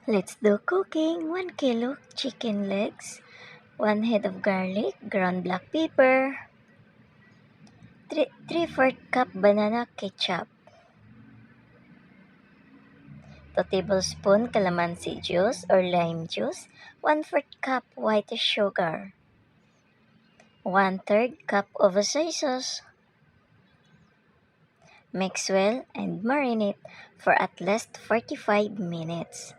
Let's do cooking. 1 kilo chicken legs, 1 head of garlic, ground black pepper, 3/4 cup banana ketchup, 2 tablespoon calamansi juice or lime juice, 1/4 cup white sugar, 1/3 cup of soy sauce. Mix well and marinate for at least 45 minutes.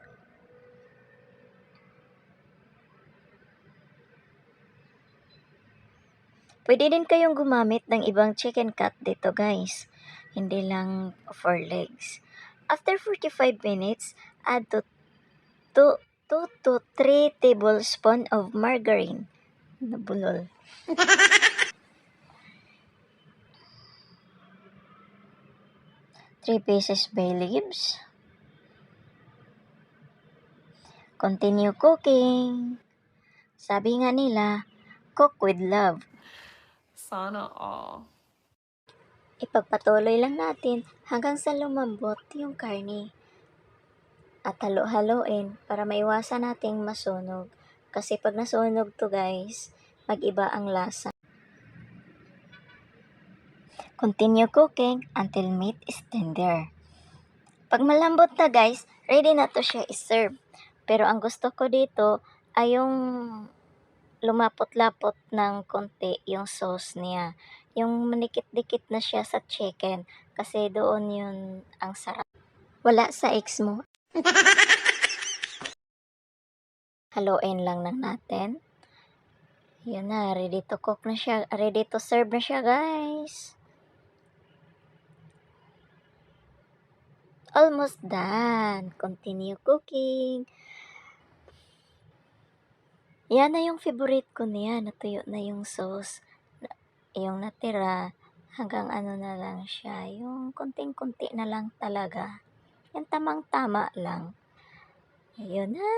Pwede din kayong gumamit ng ibang chicken cut dito guys, hindi lang for legs. After 45 minutes, add 2 to 3 tablespoon of margarine. Nabulol. 3 pieces bay leaves. Continue cooking. Sabi nga nila, cook with love. Sana all. Ipagpatuloy lang natin hanggang sa lumambot yung karne. At halo-haloin para maiwasan nating masunog. Kasi pag nasunog to guys, mag-iba ang lasa. Continue cooking until meat is tender. Pag malambot na guys, ready na to siya i-serve. Pero ang gusto ko dito ay yung lumapot-lapot ng konti yung sauce niya. Yung manikit-dikit na siya sa chicken. Kasi doon yun ang sarap. Wala sa ex mo. Haluin lang ng natin. Yun na, ready to cook na siya. Ready to serve na siya guys. Almost done. Continue cooking. Yan na yung favorite ko niya. Natuyo na yung sauce. Yung natira, hanggang ano na lang siya. Yung konting-kunti na lang talaga. Yung tamang-tama lang. Ayun na.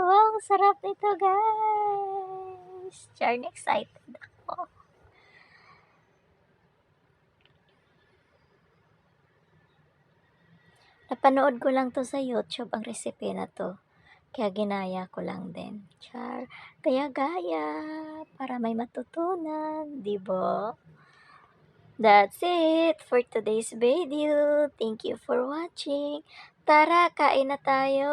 Wow, sarap nito guys. Charn excited ako. Napanood ko lang to sa YouTube ang recipe na to. Kaya ginaya ko lang din. Char. Kaya gaya. Para may matutunan. Diba? That's it for today's video. Thank you for watching. Tara, kain na tayo.